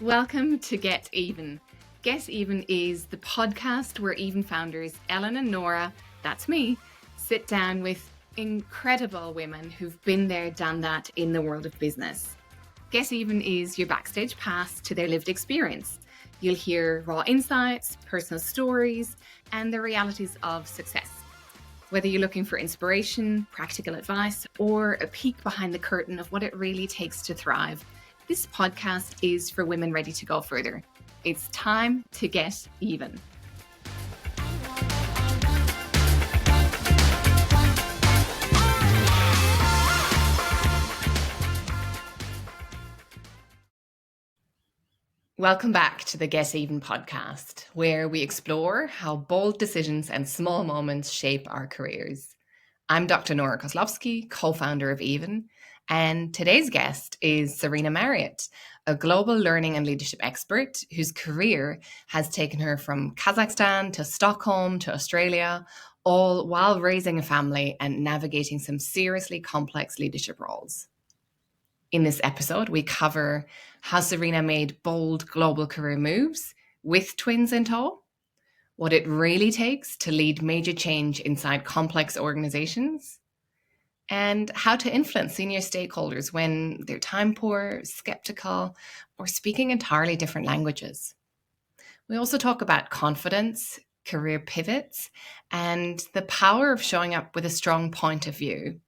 Welcome to Get Even. Get Even is the podcast where Even founders Ellen and Nora, that's me, sit down with incredible women who've been there, done that in the world of business. Get Even is your backstage pass to their lived experience. You'll hear raw insights, personal stories, and the realities of success. Whether you're looking for inspiration, practical advice, or a peek behind the curtain of what it really takes to thrive, this podcast is for women ready to go further. It's time to get even. Welcome back to the Get Even podcast, where we explore how bold decisions and small moments shape our careers. I'm Dr. Nora Kozlowski, co-founder of Even, and today's guest is Serena Marriott, a global learning and leadership expert whose career has taken her from Kazakhstan to Stockholm to Australia, all while raising a family and navigating some seriously complex leadership roles. In this episode, we cover how Serena made bold global career moves with twins in tow, what it really takes to lead major change inside complex organizations, and how to influence senior stakeholders when they're time poor, skeptical, or speaking entirely different languages. We also talk about confidence, career pivots, and the power of showing up with a strong point of view,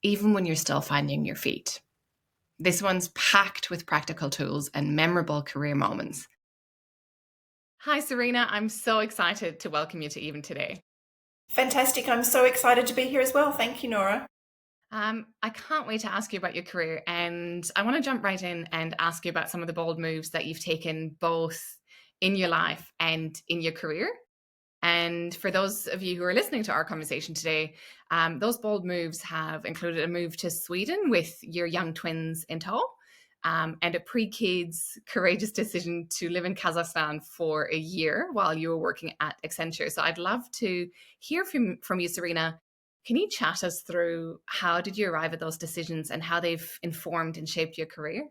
even when you're still finding your feet. This one's packed with practical tools and memorable career moments. Hi, Serena. I'm so excited to welcome you to Even today. Fantastic. I'm so excited to be here as well. Thank you, Nora. I can't wait to ask you about your career, and I want to jump right in and ask you about some of the bold moves that you've taken both in your life and in your career. And for those of you who are listening to our conversation today, those bold moves have included a move to Sweden with your young twins in tow, and a pre-kids courageous decision to live in Kazakhstan for a year while you were working at Accenture. So I'd love to hear from you, Serena. Can you chat us through how did you arrive at those decisions and how they've informed and shaped your career?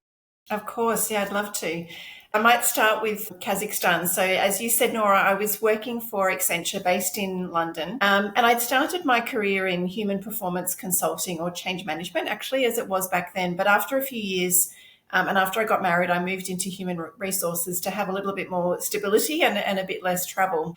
Of course. Yeah, I'd love to. I might start with Kazakhstan. So as you said, Nora, I was working for Accenture based in London. And I'd started my career in human performance consulting or change management, actually, as it was back then. But after a few years, and after I got married, I moved into human resources to have a little bit more stability and a bit less travel.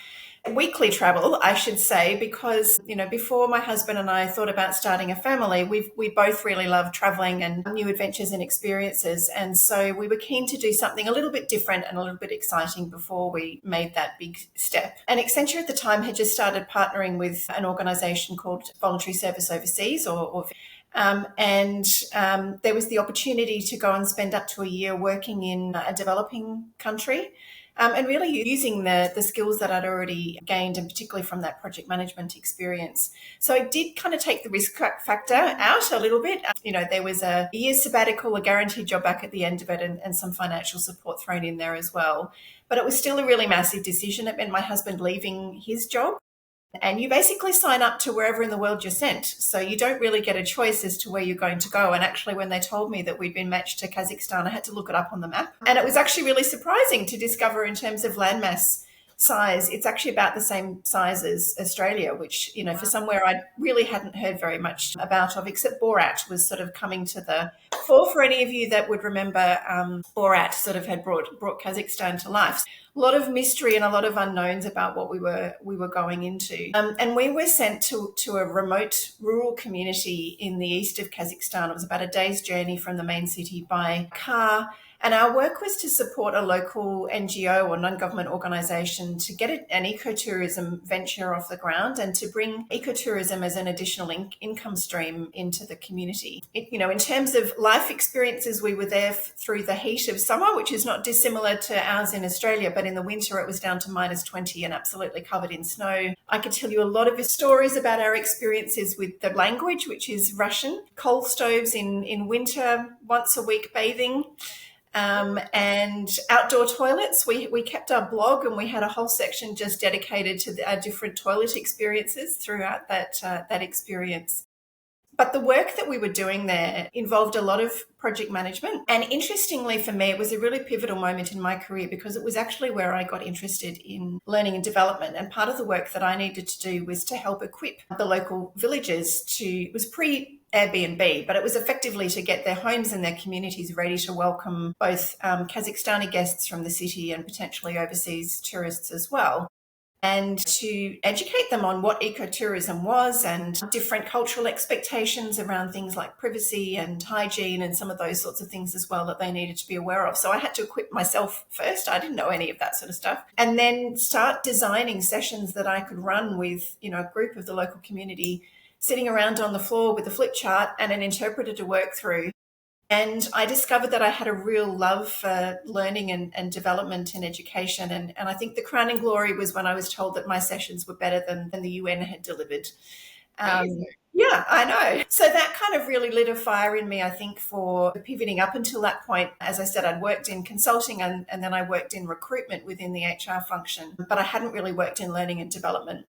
Weekly travel, I should say, because, before my husband and I thought about starting a family, we both really love traveling and new adventures and experiences. And so we were keen to do something a little bit different and a little bit exciting before we made that big step. And Accenture at the time had just started partnering with an organisation called Voluntary Service Overseas there was the opportunity to go and spend up to a year working in a developing country. And really using the skills that I'd already gained, and particularly from that project management experience. So I did kind of take the risk factor out a little bit. There was a year's sabbatical, a guaranteed job back at the end of it, and some financial support thrown in there as well. But it was still a really massive decision. It meant my husband leaving his job. And you basically sign up to wherever in the world you're sent. So you don't really get a choice as to where you're going to go. And actually, when they told me that we'd been matched to Kazakhstan, I had to look it up on the map. And it was actually really surprising to discover in terms of landmass size, it's actually about the same size as Australia, which, for somewhere I really hadn't heard very much about except Borat was sort of coming to the fore. For any of you that would remember, Borat sort of had brought Kazakhstan to life. A lot of mystery and a lot of unknowns about what we were going into. And we were sent to a remote rural community in the east of Kazakhstan. It was about a day's journey from the main city by car. And our work was to support a local NGO or non-government organisation to get an ecotourism venture off the ground and to bring ecotourism as an additional income stream into the community. In terms of life experiences, we were there through the heat of summer, which is not dissimilar to ours in Australia, but in the winter it was down to -20 and absolutely covered in snow. I could tell you a lot of stories about our experiences with the language, which is Russian, coal stoves in winter, once a week bathing. And outdoor toilets. We kept our blog and we had a whole section just dedicated to our different toilet experiences throughout that experience. But the work that we were doing there involved a lot of project management. And interestingly for me, it was a really pivotal moment in my career because it was actually where I got interested in learning and development. And part of the work that I needed to do was to help equip the local villagers it was Airbnb, but it was effectively to get their homes and their communities ready to welcome both Kazakhstani guests from the city and potentially overseas tourists as well, and to educate them on what ecotourism was and different cultural expectations around things like privacy and hygiene and some of those sorts of things as well that they needed to be aware of. So I had to equip myself first. I didn't know any of that sort of stuff. And then start designing sessions that I could run with, a group of the local community sitting around on the floor with a flip chart and an interpreter to work through. And I discovered that I had a real love for learning and development and education. And I think the crowning glory was when I was told that my sessions were better than the UN had delivered. Yeah, I know. So that kind of really lit a fire in me, I think, for pivoting up until that point. As I said, I'd worked in consulting and then I worked in recruitment within the HR function, but I hadn't really worked in learning and development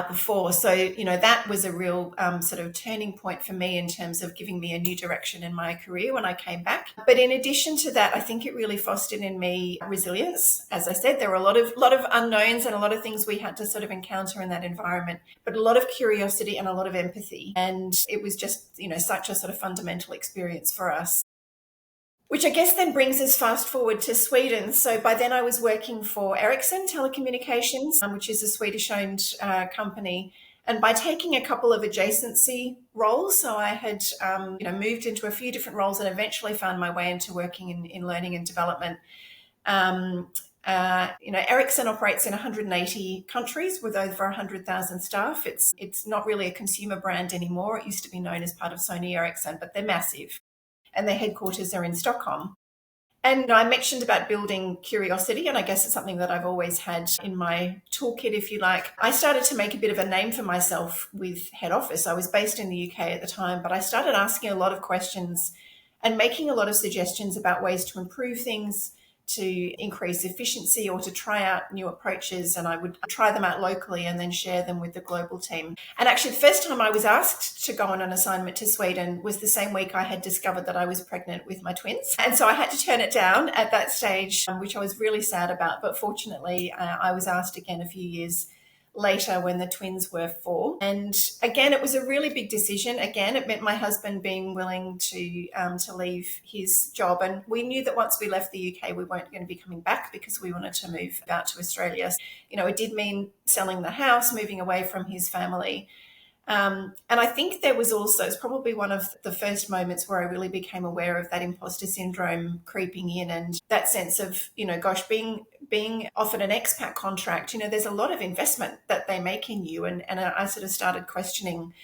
before. So, that was a real sort of turning point for me in terms of giving me a new direction in my career when I came back. But in addition to that, I think it really fostered in me resilience. As I said, there were a lot of unknowns and a lot of things we had to sort of encounter in that environment, but a lot of curiosity and a lot of empathy. And it was just, such a sort of fundamental experience for us. Which I guess then brings us fast forward to Sweden. So by then I was working for Ericsson Telecommunications, which is a Swedish-owned company. And by taking a couple of adjacency roles, so I had moved into a few different roles and eventually found my way into working in learning and development. Ericsson operates in 180 countries with over 100,000 staff. It's not really a consumer brand anymore. It used to be known as part of Sony Ericsson, but they're massive. And their headquarters are in Stockholm. And I mentioned about building curiosity, and I guess it's something that I've always had in my toolkit, if you like. I started to make a bit of a name for myself with head office. I was based in the UK at the time, but I started asking a lot of questions and making a lot of suggestions about ways to improve things, to increase efficiency or to try out new approaches. And I would try them out locally and then share them with the global team. And actually, the first time I was asked to go on an assignment to Sweden was the same week I had discovered that I was pregnant with my twins. And so I had to turn it down at that stage, which I was really sad about. But fortunately, I was asked again a few years later when the twins were 4. And again, it was a really big decision. Again, it meant my husband being willing to leave his job. And we knew that once we left the UK, we weren't going to be coming back because we wanted to move out to Australia. It did mean selling the house, moving away from his family. And I think it's probably one of the first moments where I really became aware of that imposter syndrome creeping in and that sense of, being offered an expat contract, there's a lot of investment that they make in you. And I sort of started questioning,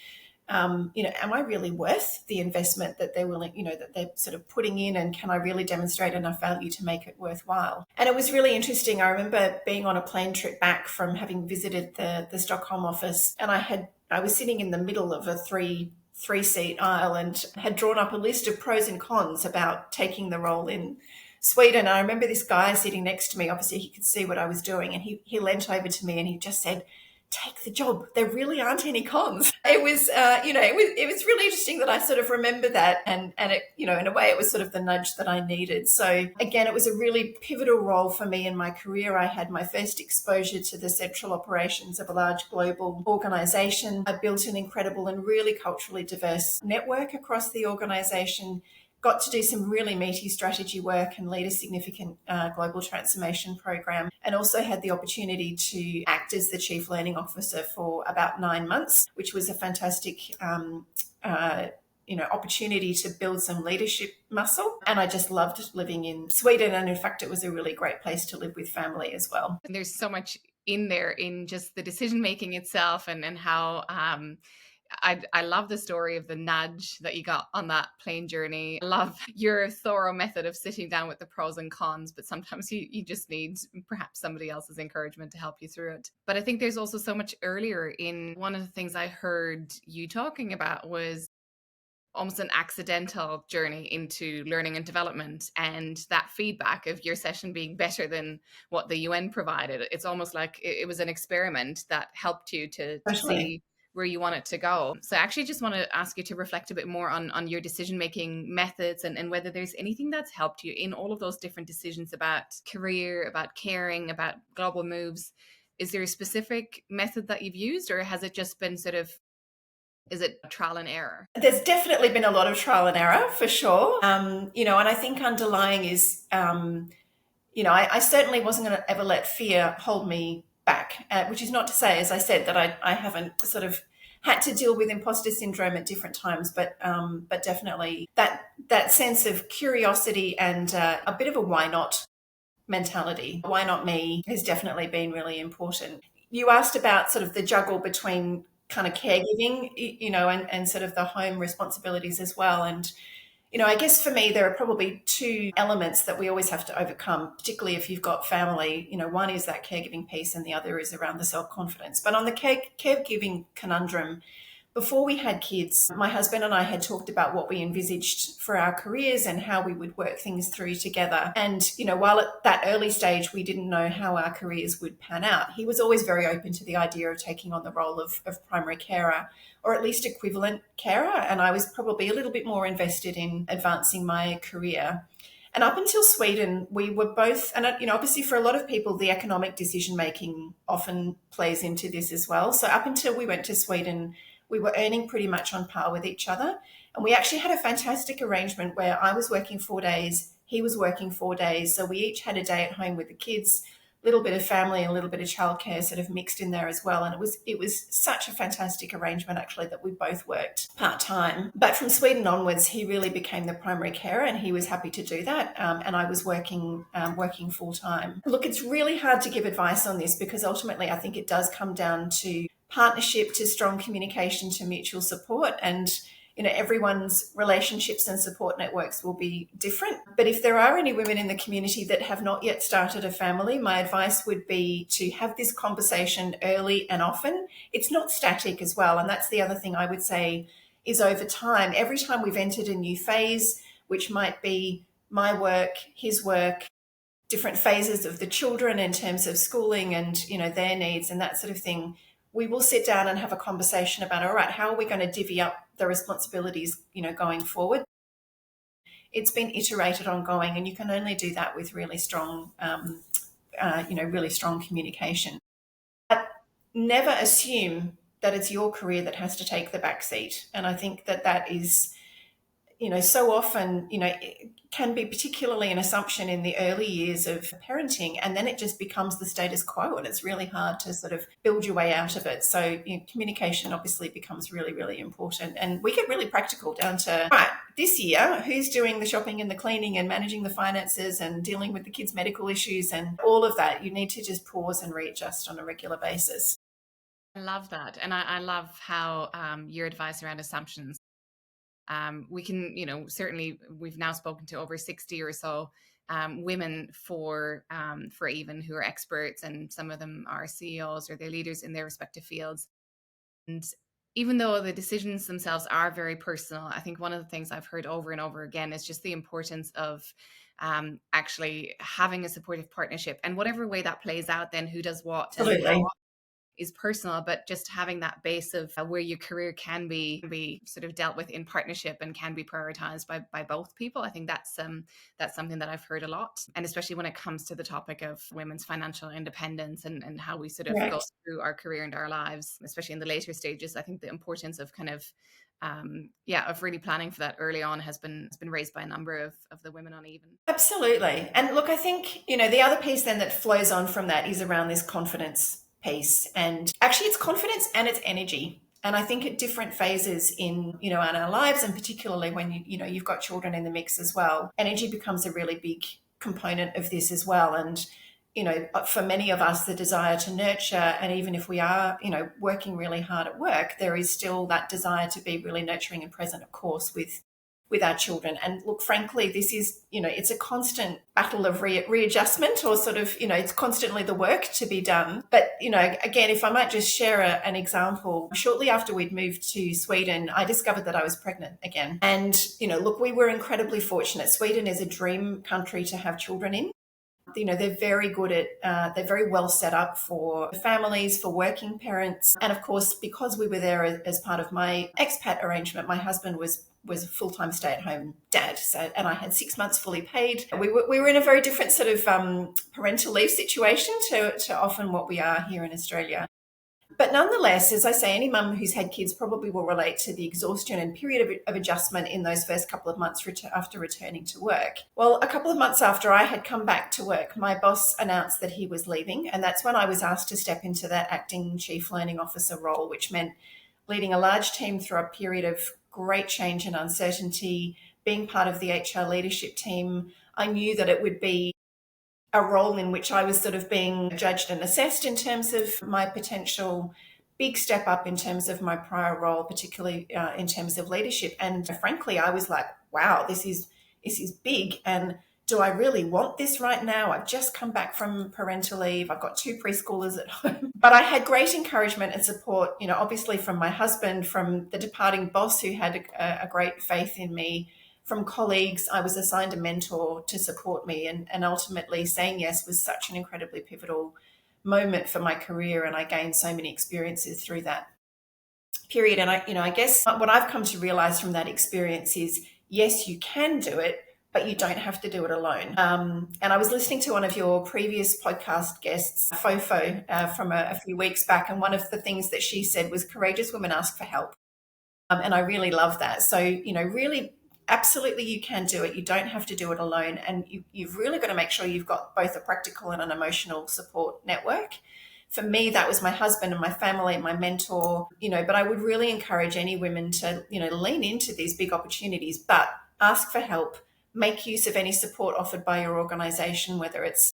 am I really worth the investment that they're willing, that they're sort of putting in, and can I really demonstrate enough value to make it worthwhile? And it was really interesting. I remember being on a plane trip back from having visited the Stockholm office, and I was sitting in the middle of a three-seat aisle and had drawn up a list of pros and cons about taking the role in Sweden. I remember this guy sitting next to me. Obviously, he could see what I was doing, and he leant over to me and he just said, "Take the job. There really aren't any cons." It was, it was really interesting that I sort of remember that, and it, in a way, it was sort of the nudge that I needed. So again, it was a really pivotal role for me in my career. I had my first exposure to the central operations of a large global organisation. I built an incredible and really culturally diverse network across the organisation. Got to do some really meaty strategy work and lead a significant global transformation program, and also had the opportunity to act as the Chief Learning Officer for about 9 months, which was a fantastic opportunity to build some leadership muscle. And I just loved living in Sweden. And in fact, it was a really great place to live with family as well. And there's so much in there in just the decision making itself and how I love the story of the nudge that you got on that plane journey. I love your thorough method of sitting down with the pros and cons, but sometimes you just need perhaps somebody else's encouragement to help you through it. But I think there's also so much earlier in one of the things I heard you talking about was almost an accidental journey into learning and development, and that feedback of your session being better than what the UN provided. It's almost like it was an experiment that helped you to see where you want it to go. So I actually just want to ask you to reflect a bit more on your decision-making methods and whether there's anything that's helped you in all of those different decisions about career, about caring, about global moves. Is there a specific method that you've used, or has it just been sort of, is it trial and error? There's definitely been a lot of trial and error for sure. And I think underlying is, I certainly wasn't going to ever let fear hold me back, which is not to say, as I said, that I haven't sort of had to deal with imposter syndrome at different times, but definitely that sense of curiosity and a bit of a why not mentality. Why not me has definitely been really important. You asked about sort of the juggle between kind of caregiving, and sort of the home responsibilities as well. And I guess for me, there are probably two elements that we always have to overcome, particularly if you've got family. One is that caregiving piece and the other is around the self-confidence. But on the caregiving conundrum, before we had kids, my husband and I had talked about what we envisaged for our careers and how we would work things through together. And, while at that early stage, we didn't know how our careers would pan out, he was always very open to the idea of taking on the role of primary carer, or at least equivalent carer. And I was probably a little bit more invested in advancing my career. And up until Sweden, we were both, and obviously for a lot of people, the economic decision-making often plays into this as well. So up until we went to Sweden, we were earning pretty much on par with each other. And we actually had a fantastic arrangement where I was working 4 days, he was working 4 days. So we each had a day at home with the kids, a little bit of family and a little bit of childcare sort of mixed in there as well. And it was such a fantastic arrangement, actually, that we both worked part-time. But from Sweden onwards, he really became the primary carer and he was happy to do that. And I was working full-time. Look, it's really hard to give advice on this because ultimately I think it does come down to partnership, to strong communication, to mutual support. And everyone's relationships and support networks will be different. But if there are any women in the community that have not yet started a family, my advice would be to have this conversation early and often. It's not static as well. And that's the other thing I would say is over time, every time we've entered a new phase, which might be my work, his work, different phases of the children in terms of schooling and, their needs and that sort of thing, we will sit down and have a conversation about, all right, how are we going to divvy up the responsibilities, going forward? It's been iterated ongoing, and you can only do that with really strong, really strong communication. But never assume that it's your career that has to take the back seat. And I think that is, so often, it can be particularly an assumption in the early years of parenting, and then it just becomes the status quo, and it's really hard to sort of build your way out of it. So communication obviously becomes really, really important. And we get really practical down to, right, this year, who's doing the shopping and the cleaning and managing the finances and dealing with the kids' medical issues and all of that. You need to just pause and readjust on a regular basis. I love that. And I love how your advice around assumptions. We can, certainly we've now spoken to over 60 or so women for even who are experts, and some of them are CEOs or they're leaders in their respective fields. And even though the decisions themselves are very personal, I think one of the things I've heard over and over again is just the importance of actually having a supportive partnership, and whatever way that plays out, then who does what. Absolutely. Is personal, but just having that base of where your career can be sort of dealt with in partnership and can be prioritized by both people. I think that's something that I've heard a lot, and especially when it comes to the topic of women's financial independence and how we sort of go through our career and our lives, especially in the later stages. I think the importance of kind of of really planning for that early on has been raised by a number of the women on Even. Absolutely. And look, I think the other piece then that flows on from that is around this confidence piece. And actually it's confidence and it's energy. And I think at different phases in our lives, and particularly when you've got children in the mix as well, energy becomes a really big component of this as well. And for many of us, the desire to nurture, and even if we are working really hard at work, there is still that desire to be really nurturing and present, of course, with our children. And look, frankly, this is, it's a constant battle of readjustment, or sort of, it's constantly the work to be done. But, again, if I might just share an example, shortly after we'd moved to Sweden, I discovered that I was pregnant again. And, look, we were incredibly fortunate. Sweden is a dream country to have children in. They're very good at, they're very well set up for families, for working parents. And of course, because we were there as part of my expat arrangement, my husband was a full-time stay-at-home dad. So, and I had 6 months fully paid. We were in a very different sort of parental leave situation to often what we are here in Australia. But nonetheless, as I say, any mum who's had kids probably will relate to the exhaustion and period of adjustment in those first couple of months after returning to work. Well, a couple of months after I had come back to work, my boss announced that he was leaving. And that's when I was asked to step into that acting chief learning officer role, which meant leading a large team through a period of great change and uncertainty, being part of the HR leadership team. I knew that it would be a role in which I was sort of being judged and assessed in terms of my potential big step up in terms of my prior role, particularly in terms of leadership. And frankly, I was like, wow, this is big. And do I really want this right now? I've just come back from parental leave. I've got 2 preschoolers at home. But I had great encouragement and support, obviously from my husband, from the departing boss who had a great faith in me, from colleagues. I was assigned a mentor to support me, and ultimately saying yes was such an incredibly pivotal moment for my career, and I gained so many experiences through that period. And I guess what I've come to realize from that experience is, yes, you can do it, but you don't have to do it alone. And I was listening to one of your previous podcast guests, Fofo, from a few weeks back, and one of the things that she said was, courageous women ask for help. And I really love that. So, really, absolutely you can do it. You don't have to do it alone. And you've really got to make sure you've got both a practical and an emotional support network. For me, that was my husband and my family and my mentor, but I would really encourage any women to, lean into these big opportunities, but ask for help, make use of any support offered by your organization, whether it's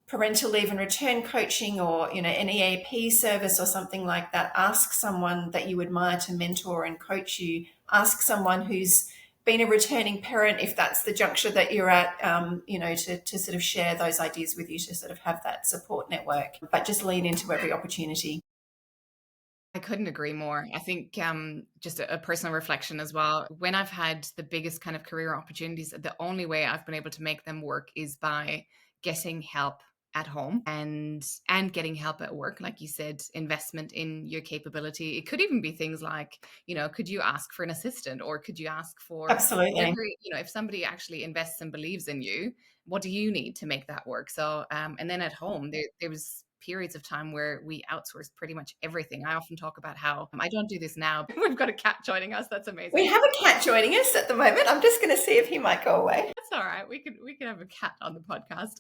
parental leave and return coaching or, an EAP service or something like that. Ask someone that you admire to mentor and coach you. Ask someone who's been a returning parent, if that's the juncture that you're at, to sort of share those ideas with you, to sort of have that support network, but just lean into every opportunity. I couldn't agree more. I think just a personal reflection as well. When I've had the biggest kind of career opportunities, the only way I've been able to make them work is by getting help at home and getting help at work. Like you said, investment in your capability. It could even be things like, could you ask for an assistant, or could you ask for Absolutely. if somebody actually invests and believes in you, what do you need to make that work? So and then at home there was periods of time where we outsourced pretty much everything. I often talk about how I don't do this now, but we've got a cat joining us. That's amazing. We have a cat joining us at the moment. I'm just going to see if he might go away. That's all right. We could have a cat on the podcast.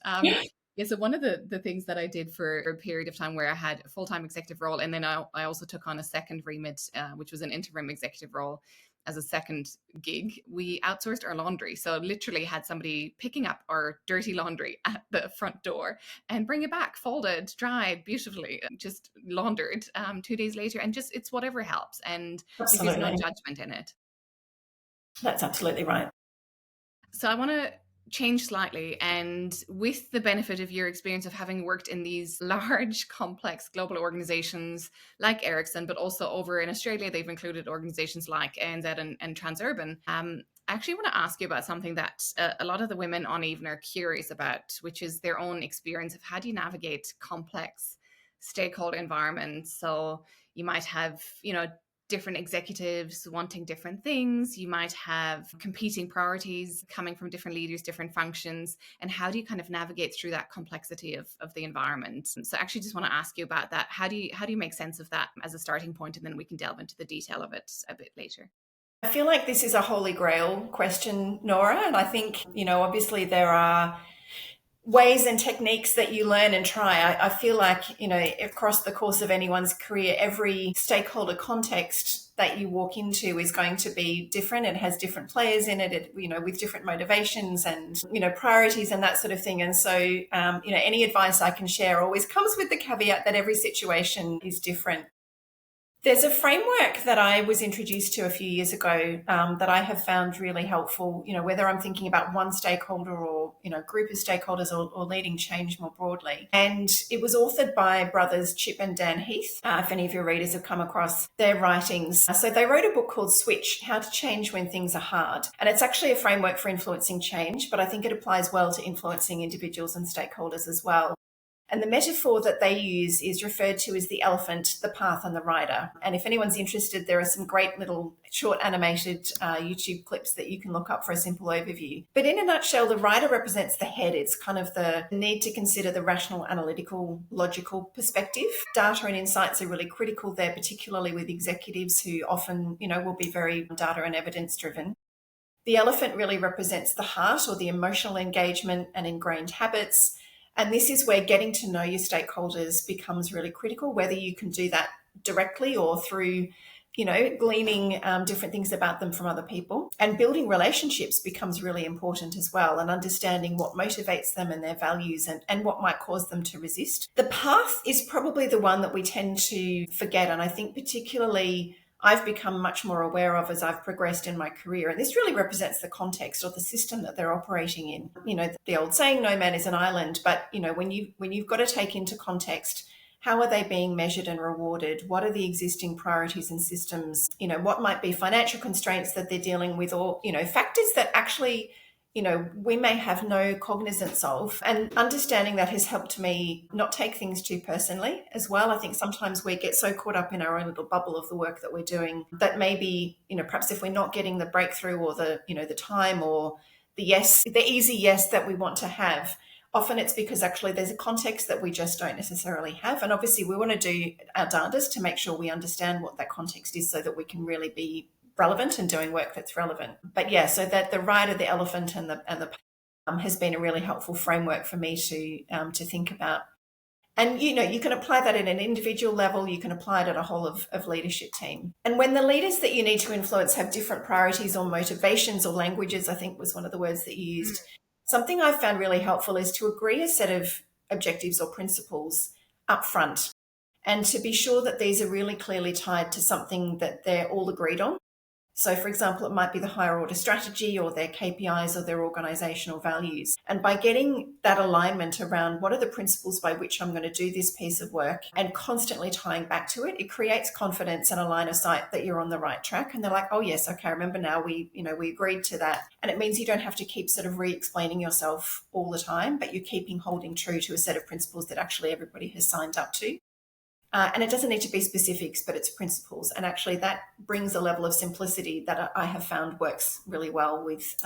Yeah, so one of the things that I did for a period of time where I had a full-time executive role, and then I also took on a second remit, which was an interim executive role as a second gig, we outsourced our laundry. So literally had somebody picking up our dirty laundry at the front door and bring it back, folded, dried beautifully, just laundered 2 days later. And just, it's whatever helps. And there's no judgment in it. That's absolutely right. So I want to change slightly, and with the benefit of your experience of having worked in these large, complex global organizations like Ericsson, but also over in Australia, they've included organizations like ANZ and Transurban. I actually want to ask you about something that a lot of the women on Even are curious about, which is their own experience of how do you navigate complex stakeholder environments. So you might have, different executives wanting different things. You might have competing priorities coming from different leaders, different functions. And how do you kind of navigate through that complexity of the environment? So I actually just want to ask you about that. How do you make sense of that as a starting point? And then we can delve into the detail of it a bit later. I feel like this is a holy grail question, Nora. And I think, obviously there are ways and techniques that you learn and try. I feel like, across the course of anyone's career, every stakeholder context that you walk into is going to be different. It has different players in it, with different motivations and, priorities and that sort of thing. And so, any advice I can share always comes with the caveat that every situation is different. There's a framework that I was introduced to a few years ago that I have found really helpful, whether I'm thinking about one stakeholder or, group of stakeholders or leading change more broadly. And it was authored by brothers Chip and Dan Heath, if any of your readers have come across their writings. So they wrote a book called Switch, How to Change When Things Are Hard. And it's actually a framework for influencing change, but I think it applies well to influencing individuals and stakeholders as well. And the metaphor that they use is referred to as the elephant, the path, and the rider. And if anyone's interested, there are some great little short animated YouTube clips that you can look up for a simple overview. But in a nutshell, the rider represents the head. It's kind of the need to consider the rational, analytical, logical perspective. Data and insights are really critical there, particularly with executives who often, will be very data and evidence driven. The elephant really represents the heart, or the emotional engagement and ingrained habits. And this is where getting to know your stakeholders becomes really critical, whether you can do that directly or through, gleaning different things about them from other people. And building relationships becomes really important as well, and understanding what motivates them and their values and what might cause them to resist. The path is probably the one that we tend to forget. And I think particularly I've become much more aware of as I've progressed in my career. And this really represents the context or the system that they're operating in. The old saying, no man is an island, but when you've got to take into context, how are they being measured and rewarded? What are the existing priorities and systems? What might be financial constraints that they're dealing with, or, factors that actually we may have no cognizance of. And understanding that has helped me not take things too personally as well. I think sometimes we get so caught up in our own little bubble of the work that we're doing that maybe, perhaps if we're not getting the breakthrough or the time or the easy yes that we want to have, often it's because actually there's a context that we just don't necessarily have. And obviously we want to do our darndest to make sure we understand what that context is so that we can really be relevant and doing work that's relevant. But yeah, so that the rider, the elephant, and the has been a really helpful framework for me to think about. And you can apply that at an individual level. You can apply it at a whole of leadership team. And when the leaders that you need to influence have different priorities or motivations or languages, I think was one of the words that you used. Something I've found really helpful is to agree a set of objectives or principles up front, and to be sure that these are really clearly tied to something that they're all agreed on. So, for example, it might be the higher order strategy or their KPIs or their organisational values. And by getting that alignment around what are the principles by which I'm going to do this piece of work and constantly tying back to it, it creates confidence and a line of sight that you're on the right track. And they're like, oh, yes, okay, I remember now we agreed to that. And it means you don't have to keep sort of re-explaining yourself all the time, but you're keeping holding true to a set of principles that actually everybody has signed up to. And it doesn't need to be specifics, but it's principles. And actually that brings a level of simplicity that I have found works really well with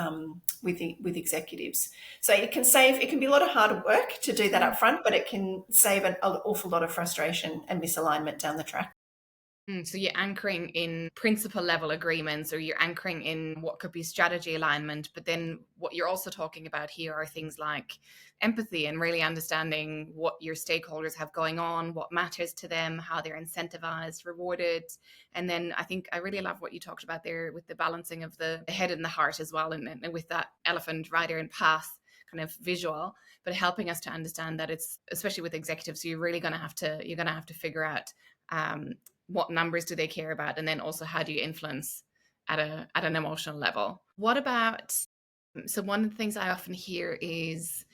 executives. So it can be a lot of hard work to do that up front, but it can save an awful lot of frustration and misalignment down the track. So you're anchoring in principle level agreements, or you're anchoring in what could be strategy alignment. But then what you're also talking about here are things like empathy and really understanding what your stakeholders have going on, what matters to them, how they're incentivized, rewarded. And then I think I really love what you talked about there with the balancing of the head and the heart as well. And with that elephant, rider, and path kind of visual, but helping us to understand that it's, especially with executives, you're going to have to figure out what numbers do they care about, and then also how do you influence at an emotional level. What about, so one of the things I often hear is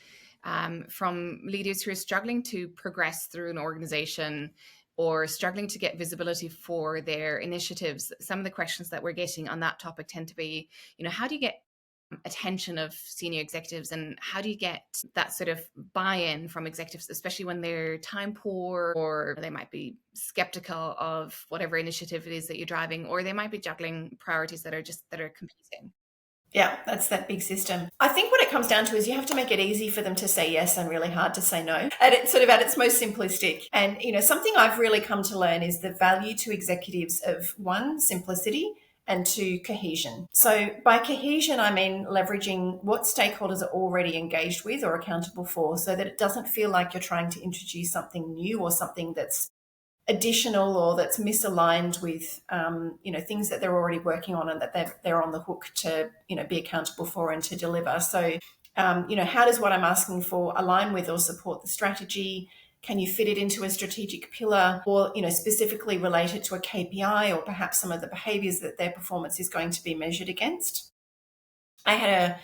from leaders who are struggling to progress through an organization or struggling to get visibility for their initiatives. Some of the questions that we're getting on that topic tend to be, how do you get attention of senior executives, and how do you get that sort of buy-in from executives, especially when they're time poor, or they might be skeptical of whatever initiative it is that you're driving, or they might be juggling priorities that are competing? Yeah, that's that big system. I think what it comes down to is you have to make it easy for them to say yes and really hard to say no. At its most simplistic. And, something I've really come to learn is the value to executives of, one, simplicity, and two, cohesion. So by cohesion, I mean leveraging what stakeholders are already engaged with or accountable for, so that it doesn't feel like you're trying to introduce something new or something that's additional or that's misaligned with, things that they're already working on and that they're on the hook to, be accountable for and to deliver. So, how does what I'm asking for align with or support the strategy? Can you fit it into a strategic pillar, or, specifically related to a KPI, or perhaps some of the behaviors that their performance is going to be measured against? I had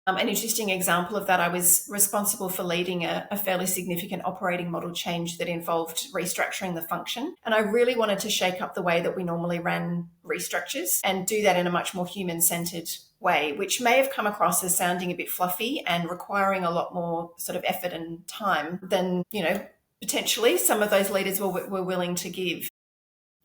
an interesting example of that. I was responsible for leading a fairly significant operating model change that involved restructuring the function. And I really wanted to shake up the way that we normally ran restructures and do that in a much more human-centered way, which may have come across as sounding a bit fluffy and requiring a lot more sort of effort and time than, potentially some of those leaders were willing to give.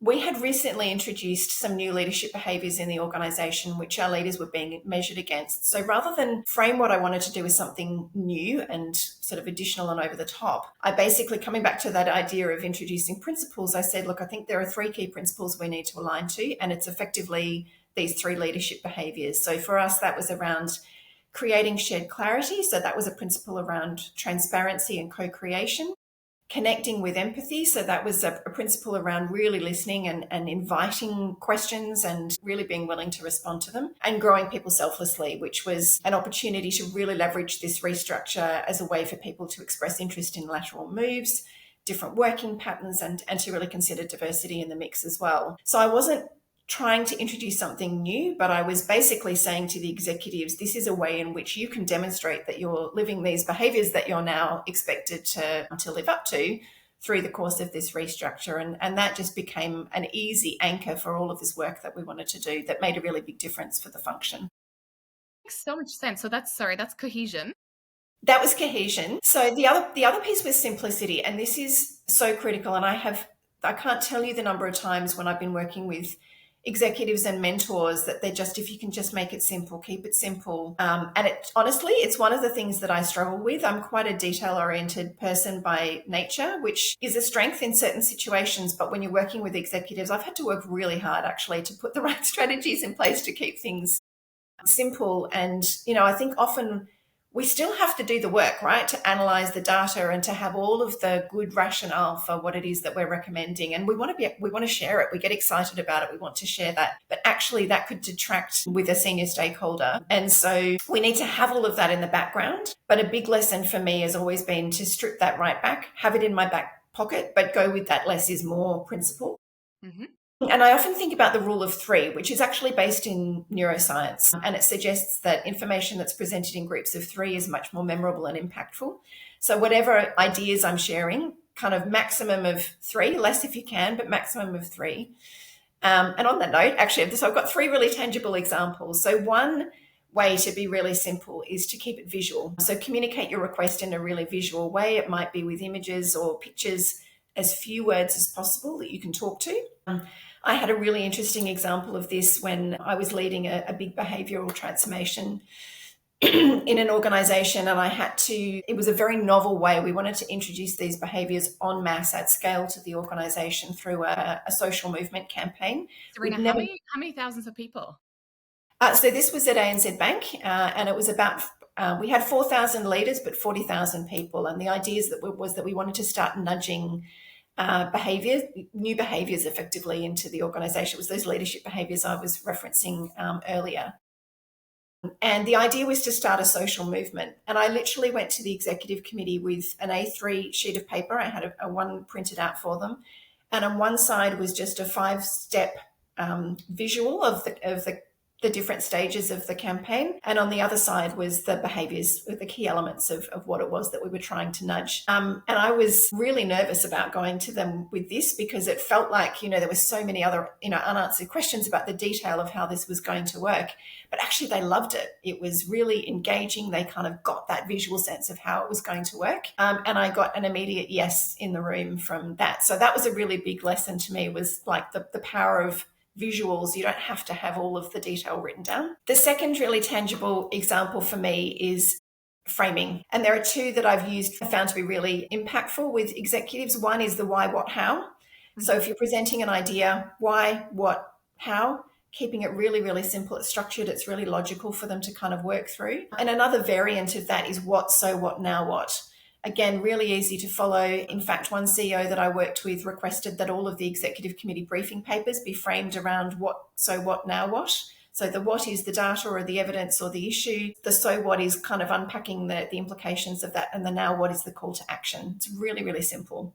We had recently introduced some new leadership behaviours in the organisation, which our leaders were being measured against. So rather than frame what I wanted to do as something new and sort of additional and over the top, I basically, coming back to that idea of introducing principles, I said, look, I think there are 3 key principles we need to align to, and it's effectively these 3 leadership behaviours. So for us, that was around creating shared clarity. So that was a principle around transparency and co-creation. Connecting with empathy. So that was a principle around really listening and inviting questions and really being willing to respond to them. And growing people selflessly, which was an opportunity to really leverage this restructure as a way for people to express interest in lateral moves, different working patterns, and to really consider diversity in the mix as well. So I wasn't trying to introduce something new, but I was basically saying to the executives, this is a way in which you can demonstrate that you're living these behaviours that you're now expected to live up to through the course of this restructure. And that just became an easy anchor for all of this work that we wanted to do that made a really big difference for the function. Makes so much sense. So that's cohesion. That was cohesion. So the other piece was simplicity, and this is so critical. And I can't tell you the number of times when I've been working with executives and mentors that they're just, if you can just make it simple, keep it simple. And honestly, it's one of the things that I struggle with. I'm quite a detail-oriented person by nature, which is a strength in certain situations. But when you're working with executives, I've had to work really hard actually to put the right strategies in place to keep things simple. And, I think often we still have to do the work, right, to analyze the data and to have all of the good rationale for what it is that we're recommending. And we want to share it. We get excited about it. We want to share that. But actually that could detract with a senior stakeholder. And so we need to have all of that in the background. But a big lesson for me has always been to strip that right back, have it in my back pocket, but go with that less is more principle. Mm-hmm. And I often think about the rule of 3, which is actually based in neuroscience. And it suggests that information that's presented in groups of 3 is much more memorable and impactful. So whatever ideas I'm sharing, kind of maximum of 3, less if you can, but maximum of 3. And on that note, actually, so I've got 3 really tangible examples. So one way to be really simple is to keep it visual. So communicate your request in a really visual way. It might be with images or pictures, as few words as possible that you can talk to. I had a really interesting example of this when I was leading a big behavioural transformation in an organisation, and it was a very novel way. We wanted to introduce these behaviours en masse at scale to the organisation through a social movement campaign. Serena, how many thousands of people? So this was at ANZ Bank, and it was about, we had 4,000 leaders, but 40,000 people. And the idea was that we wanted to start nudging new behaviours effectively into the organisation. It was those leadership behaviours I was referencing earlier. And the idea was to start a social movement. And I literally went to the executive committee with an A3 sheet of paper. I had a one printed out for them. And on one side was just a 5-step visual of the different stages of the campaign. And on the other side was the behaviours, with the key elements of what it was that we were trying to nudge. And I was really nervous about going to them with this because it felt like, there were so many other, unanswered questions about the detail of how this was going to work. But actually they loved it. It was really engaging. They kind of got that visual sense of how it was going to work. And I got an immediate yes in the room from that. So that was a really big lesson to me, was like the power of visuals. You don't have to have all of the detail written down. The second really tangible example for me is framing. And there are 2 that I've found to be really impactful with executives. One is the why, what, how. So if you're presenting an idea, why, what, how, keeping it really, really simple, it's structured, it's really logical for them to kind of work through. And another variant of that is what, so what, now what. Again, really easy to follow. In fact, one CEO that I worked with requested that all of the executive committee briefing papers be framed around what, so what, now what. So So the what is the data or the evidence or the issue. The so what is kind of unpacking the implications of that. And the now what is the call to action. It's really, really simple.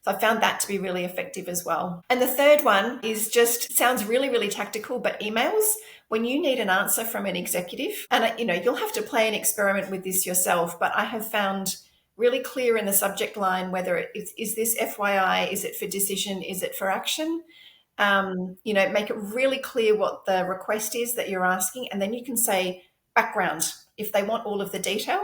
So I found that to be really effective as well. And the third one is just sounds really, really tactical, but emails. When you need an answer from an executive, and you'll have to play an experiment with this yourself, but I have found really clear in the subject line whether is this FYI, is it for decision, is it for action? Make it really clear what the request is that you're asking, and then you can say background if they want all of the detail.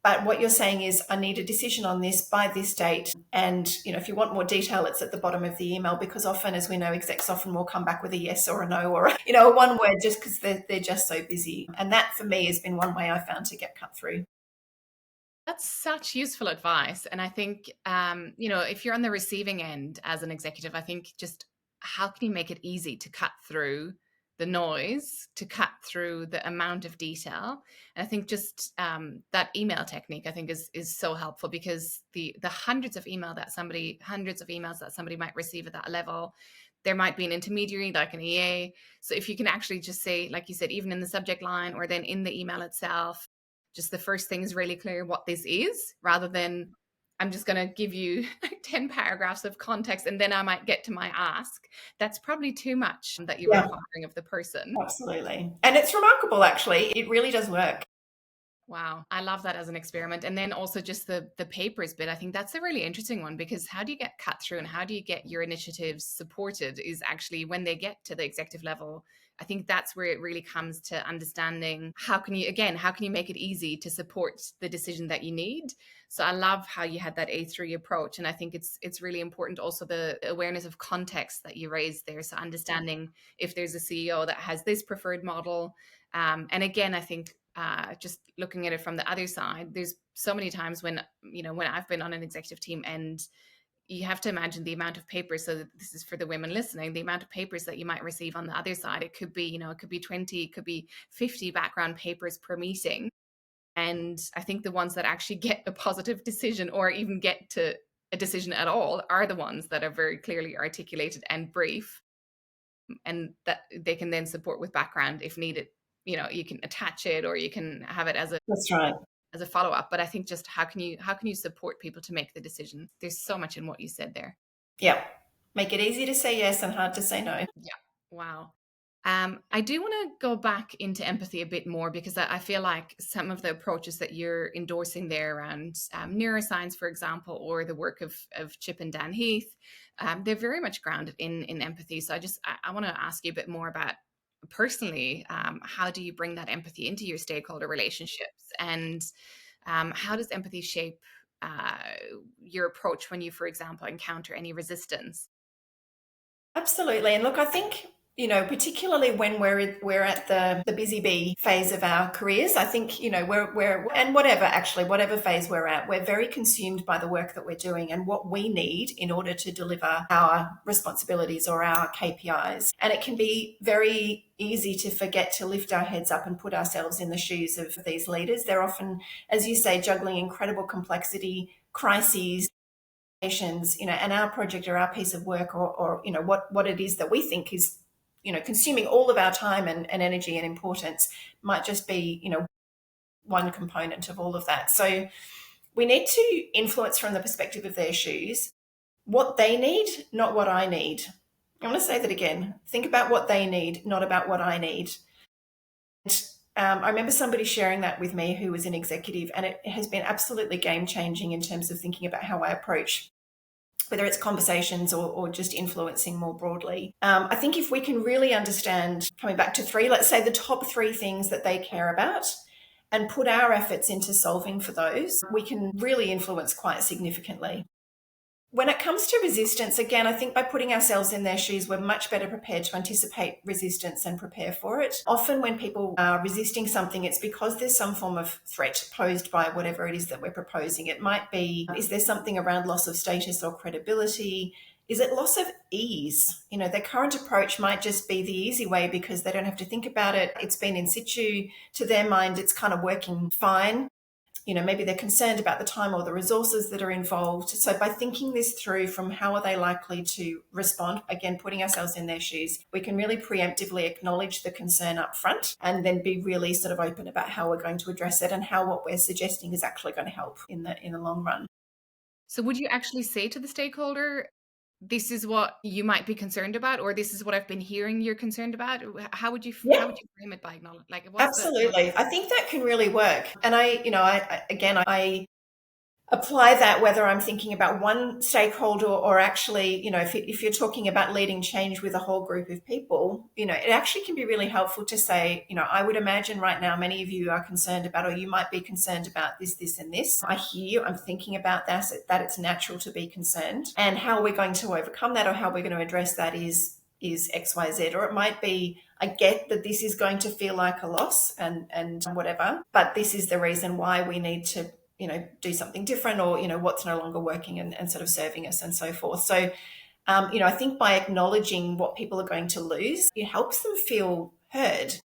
But what you're saying is, I need a decision on this by this date. And, if you want more detail, it's at the bottom of the email, because often, as we know, execs often will come back with a yes or a no or, a one word, just because they're just so busy. And that for me has been one way I found to get cut through. That's such useful advice. And I think, if you're on the receiving end as an executive, I think just how can you make it easy to cut through the noise, to cut through the amount of detail? And I think just that email technique, I think is so helpful, because the hundreds of emails that somebody might receive at that level, there might be an intermediary like an EA. So if you can actually just say, like you said, even in the subject line or then in the email itself, just the first thing is really clear what this is, rather than I'm just going to give you 10 paragraphs of context and then I might get to my ask. That's probably too much that you're requiring of the person. Absolutely. And it's remarkable, actually. It really does work. Wow. I love that as an experiment. And then also just the papers bit. I think that's a really interesting one, because how do you get cut through and how do you get your initiatives supported is actually when they get to the executive level. I think that's where it really comes to understanding how can you make it easy to support the decision that you need. So I love how you had that A3 approach. And I think it's really important also the awareness of context that you raised there. So understanding if there's a CEO that has this preferred model. And again, I think just looking at it from the other side, there's so many times when I've been on an executive team, and you have to imagine the amount of papers. So this is for the women listening, the amount of papers that you might receive on the other side. It could be, it could be 20, it could be 50 background papers per meeting. And I think the ones that actually get a positive decision or even get to a decision at all are the ones that are very clearly articulated and brief, and that they can then support with background if needed. You can attach it or you can have it as That's right. As a follow-up. But I think just how can you support people to make the decision? There's so much in what you said there. Yeah. Make it easy to say yes and hard to say no. Yeah. Wow. I do want to go back into empathy a bit more, because I feel like some of the approaches that you're endorsing there around neuroscience, for example, or the work of Chip and Dan Heath, they're very much grounded in empathy. So I want to ask you a bit more about, personally, how do you bring that empathy into your stakeholder relationships, and how does empathy shape your approach when you, for example, encounter any resistance? Absolutely. And look, I think, particularly when we're at the busy bee phase of our careers, I think, we're and whatever phase we're at, we're very consumed by the work that we're doing and what we need in order to deliver our responsibilities or our KPIs. And it can be very easy to forget to lift our heads up and put ourselves in the shoes of these leaders. They're often, as you say, juggling incredible complexity, crises, and our project or our piece of work or what it is that we think is, consuming all of our time and energy and importance might just be, one component of all of that. So we need to influence from the perspective of their shoes, what they need, not what I need. I'm going to say that again. Think about what they need, not about what I need. And I remember somebody sharing that with me who was an executive, and it has been absolutely game-changing in terms of thinking about how I approach whether it's conversations or just influencing more broadly. I think if we can really understand, coming back to three, let's say the top three things that they care about, and put our efforts into solving for those, we can really influence quite significantly. When it comes to resistance, again, I think by putting ourselves in their shoes, we're much better prepared to anticipate resistance and prepare for it. Often when people are resisting something, it's because there's some form of threat posed by whatever it is that we're proposing. It might be, is there something around loss of status or credibility? Is it loss of ease? Their current approach might just be the easy way because they don't have to think about it. It's been in situ. To their mind, it's kind of working fine. maybe they're concerned about the time or the resources that are involved. So by thinking this through from how are they likely to respond, again, putting ourselves in their shoes, we can really preemptively acknowledge the concern up front and then be really sort of open about how we're going to address it and how what we're suggesting is actually going to help in the long run. So would you actually say to the stakeholder, this is what you might be concerned about, or this is what I've been hearing you're concerned about? How would you Yeah. how would you frame it by acknowledge? Like, what's the Absolutely. I think that can really work. And I apply that whether I'm thinking about one stakeholder or actually, if you're talking about leading change with a whole group of people, it actually can be really helpful to say, I would imagine right now many of you are concerned about, or you might be concerned about this, and this. I hear you. I'm thinking about that it's natural to be concerned. And how we're going to overcome that or how we're going to address that is X, Y, Z. Or it might be, I get that this is going to feel like a loss and whatever, but this is the reason why we need to do something different, or, what's no longer working and sort of serving us and so forth. So, I think by acknowledging what people are going to lose, it helps them feel heard.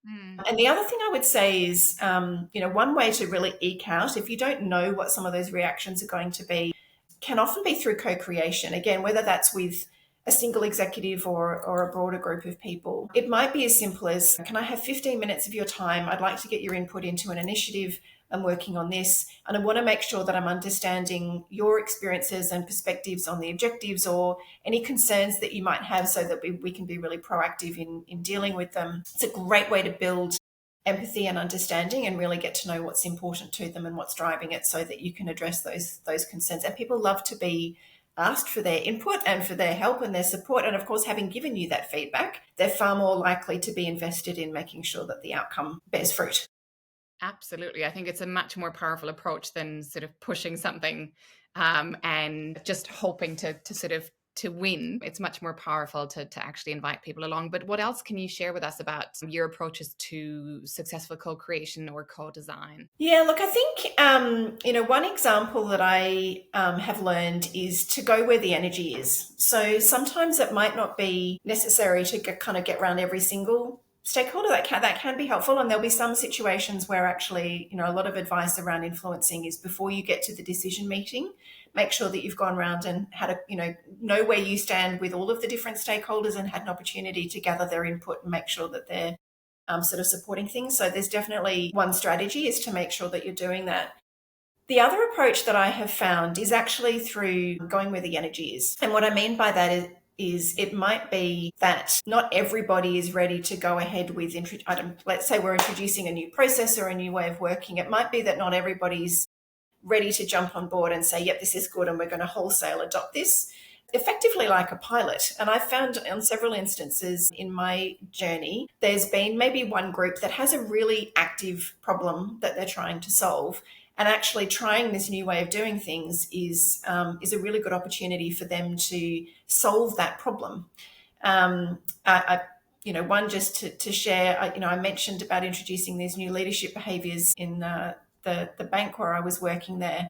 And the other thing I would say is, one way to really eke out, if you don't know what some of those reactions are going to be, can often be through co-creation. Again, whether that's with a single executive or a broader group of people. It might be as simple as, can I have 15 minutes of your time? I'd like to get your input into an initiative. I'm working on this, and I want to make sure that I'm understanding your experiences and perspectives on the objectives or any concerns that you might have, so that we can be really proactive in dealing with them. It's a great way to build empathy and understanding and really get to know what's important to them and what's driving it, so that you can address those concerns. And people love to be asked for their input and for their help and their support. And of course, having given you that feedback, they're far more likely to be invested in making sure that the outcome bears fruit. Absolutely. I think it's a much more powerful approach than sort of pushing something and just hoping to win. It's much more powerful to actually invite people along. But what else can you share with us about your approaches to successful co-creation or co-design? Yeah, look, I think, one example that I have learned is to go where the energy is. So sometimes it might not be necessary to get around every single stakeholder. That can be helpful, and there'll be some situations where actually, a lot of advice around influencing is before you get to the decision meeting, make sure that you've gone around and had know where you stand with all of the different stakeholders and had an opportunity to gather their input and make sure that they're sort of supporting things. So there's definitely one strategy is to make sure that you're doing that. The other approach that I have found is actually through going where the energy is. And what I mean by that is it might be that not everybody is ready to go ahead with, let's say we're introducing a new process or a new way of working. It might be that not everybody's ready to jump on board and say, yep, this is good and we're going to wholesale adopt this. Effectively like a pilot. And I've found on several instances in my journey, there's been maybe one group that has a really active problem that they're trying to solve. And actually trying this new way of doing things is a really good opportunity for them to solve that problem. One just to share, I mentioned about introducing these new leadership behaviours in the bank where I was working there.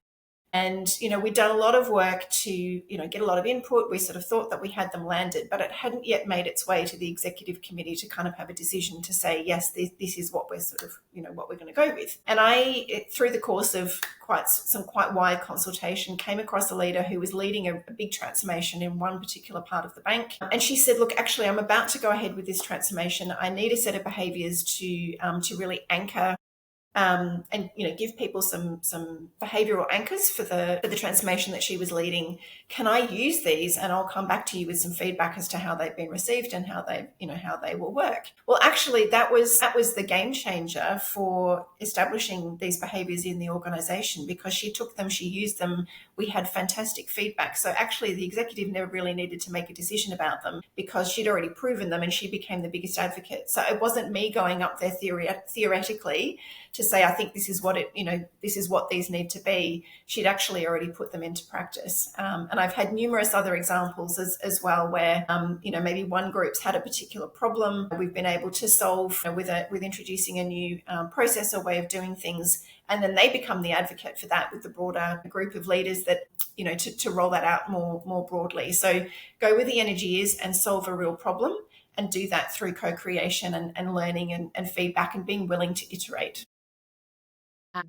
And, we'd done a lot of work to, get a lot of input. We sort of thought that we had them landed, but it hadn't yet made its way to the executive committee to kind of have a decision to say, yes, this is what we're sort of, what we're going to go with. And through the course of quite wide consultation, came across a leader who was leading a big transformation in one particular part of the bank. And she said, look, actually, I'm about to go ahead with this transformation. I need a set of behaviours to really anchor and give people some behavioural anchors for the transformation that she was leading. Can I use these? And I'll come back to you with some feedback as to how they've been received and how they will work. Well, actually, that was the game changer for establishing these behaviours in the organisation, because she took them, she used them. We had fantastic feedback. So actually, the executive never really needed to make a decision about them because she'd already proven them, and she became the biggest advocate. So it wasn't me going up there theoretically to say, I think this is what these need to be. She'd actually already put them into practice. And I've had numerous other examples as well where, maybe one group's had a particular problem we've been able to solve with introducing a new process or way of doing things. And then they become the advocate for that with the broader group of leaders that, to roll that out more broadly. So go where the energy is and solve a real problem, and do that through co-creation and learning and feedback and being willing to iterate.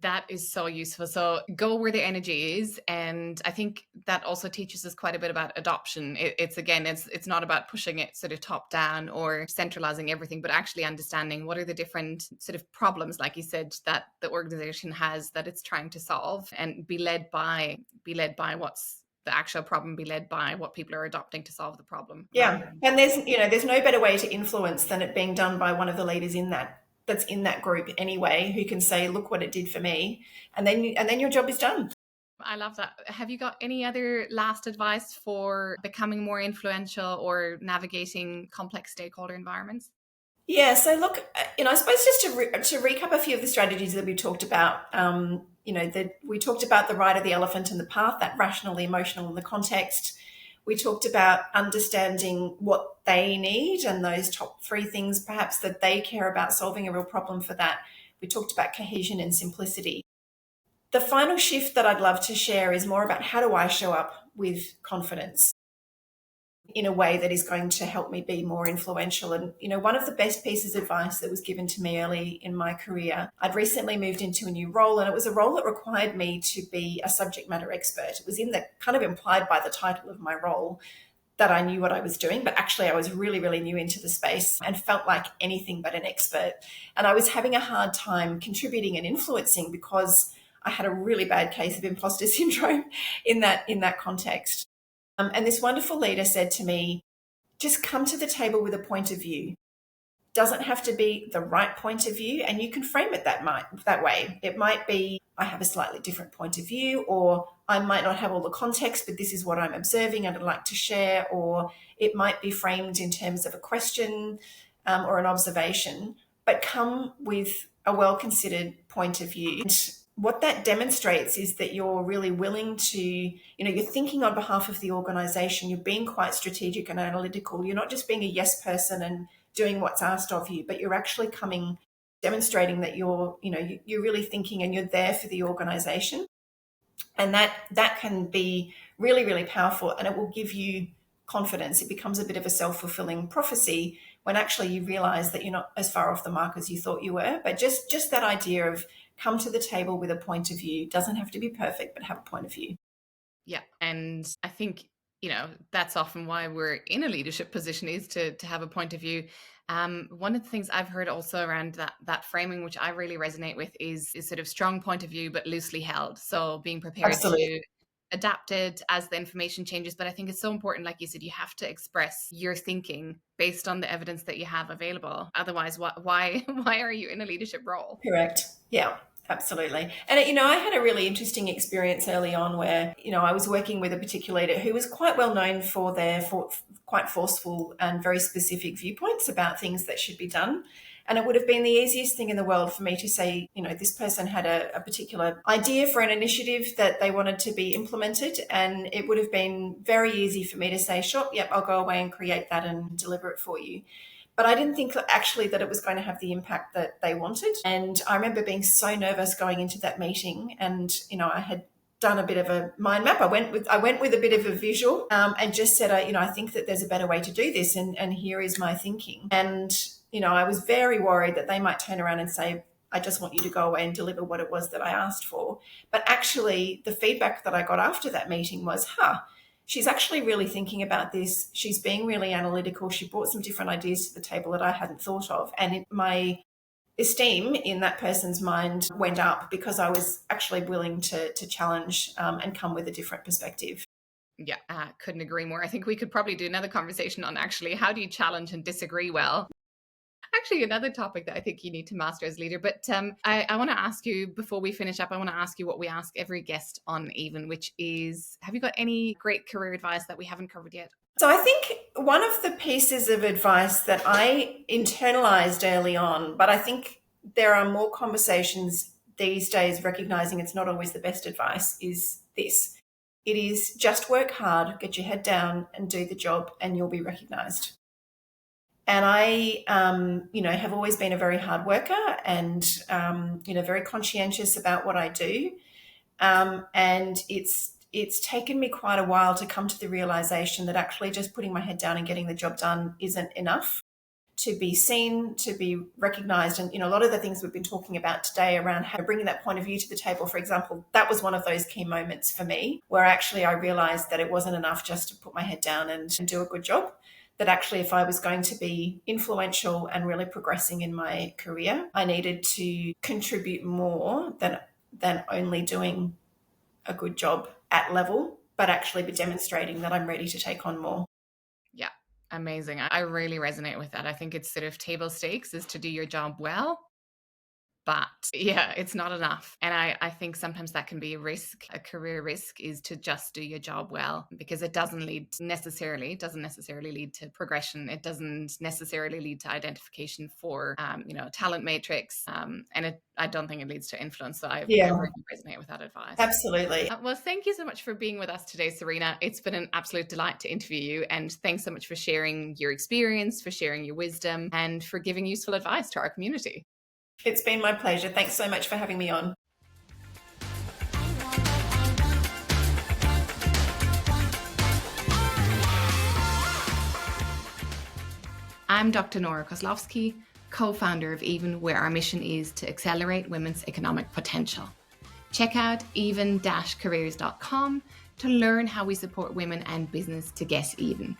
That is so useful. So go where the energy is, and I think that also teaches us quite a bit about adoption. It's not about pushing it sort of top down or centralizing everything, but actually understanding what are the different sort of problems, like you said, that the organization has that it's trying to solve, and be led by what's the actual problem, be led by what people are adopting to solve the problem. Yeah, and there's no better way to influence than it being done by one of the leaders that's in that group anyway, who can say, "Look what it did for me," and then your job is done. I love that. Have you got any other last advice for becoming more influential or navigating complex stakeholder environments? Yeah, so look, I suppose just to recap a few of the strategies that we talked about, that we talked about the right of the elephant and the path, that rational, the emotional, and the context. We talked about understanding what they need and those top three things, perhaps, that they care about, solving a real problem for that. We talked about cohesion and simplicity. The final shift that I'd love to share is more about how do I show up with confidence in a way that is going to help me be more influential. And, one of the best pieces of advice that was given to me early in my career, I'd recently moved into a new role, and it was a role that required me to be a subject matter expert. It was in the kind of implied by the title of my role that I knew what I was doing, but actually I was really, really new into the space and felt like anything but an expert. And I was having a hard time contributing and influencing because I had a really bad case of imposter syndrome in that context. And this wonderful leader said to me, just come to the table with a point of view. Doesn't have to be the right point of view, and you can frame it that way. It might be, I have a slightly different point of view, or I might not have all the context, but this is what I'm observing and I'd like to share, or it might be framed in terms of a question or an observation, but come with a well-considered point of view. And what that demonstrates is that you're really willing to, you're thinking on behalf of the organization, you're being quite strategic and analytical. You're not just being a yes person and doing what's asked of you, but you're actually demonstrating that you're really thinking and you're there for the organization. And that can be really, really powerful, and it will give you confidence. It becomes a bit of a self-fulfilling prophecy when actually you realize that you're not as far off the mark as you thought you were. But just that idea of come to the table with a point of view, doesn't have to be perfect, but have a point of view. Yeah. And I think, that's often why we're in a leadership position, is to have a point of view. One of the things I've heard also around that framing, which I really resonate with, is sort of strong point of view, but loosely held. So being prepared Absolutely. to adapt it as the information changes. But I think it's so important, like you said, you have to express your thinking based on the evidence that you have available. Otherwise, why why are you in a leadership role? Correct. Yeah, absolutely. And, I had a really interesting experience early on where, I was working with a particular leader who was quite well known for their quite forceful and very specific viewpoints about things that should be done. And it would have been the easiest thing in the world for me to say, this person had a particular idea for an initiative that they wanted to be implemented. And it would have been very easy for me to say, sure, yep, I'll go away and create that and deliver it for you. But I didn't think actually that it was going to have the impact that they wanted. And I remember being so nervous going into that meeting. And, I had done a bit of a mind map. I went with a bit of a visual and just said, I think that there's a better way to do this. And here is my thinking. And, I was very worried that they might turn around and say, I just want you to go away and deliver what it was that I asked for. But actually, the feedback that I got after that meeting was, she's actually really thinking about this. She's being really analytical. She brought some different ideas to the table that I hadn't thought of. And my esteem in that person's mind went up because I was actually willing to challenge and come with a different perspective. Yeah, couldn't agree more. I think we could probably do another conversation on actually how do you challenge and disagree well. Actually, another topic that I think you need to master as a leader. But I want to ask you, before we finish up, I want to ask you what we ask every guest on Even, which is, have you got any great career advice that we haven't covered yet? So I think one of the pieces of advice that I internalized early on, but I think there are more conversations these days recognizing it's not always the best advice, is this. It is just work hard, get your head down and do the job, and you'll be recognized. And I, have always been a very hard worker and, very conscientious about what I do. And it's taken me quite a while to come to the realization that actually just putting my head down and getting the job done isn't enough. to be seen, to be recognised. And, a lot of the things we've been talking about today around how bringing that point of view to the table, for example, that was one of those key moments for me where actually I realised that it wasn't enough just to put my head down and do a good job. That actually, if I was going to be influential and really progressing in my career, I needed to contribute more than only doing a good job at level, but actually be demonstrating that I'm ready to take on more. Yeah, amazing. I really resonate with that. I think it's sort of table stakes is to do your job well. But yeah, it's not enough. And I think sometimes that can be a risk. A career risk is to just do your job well, because it doesn't necessarily lead to progression. It doesn't necessarily lead to identification for, talent matrix. I don't think it leads to influence. So I really resonate with that advice. Absolutely. Well, thank you so much for being with us today, Serena. It's been an absolute delight to interview you. And thanks so much for sharing your experience, for sharing your wisdom, and for giving useful advice to our community. It's been my pleasure. Thanks so much for having me on. I'm Dr. Nora Kozlowski, co-founder of Even, where our mission is to accelerate women's economic potential. Check out even-careers.com to learn how we support women and business to get even.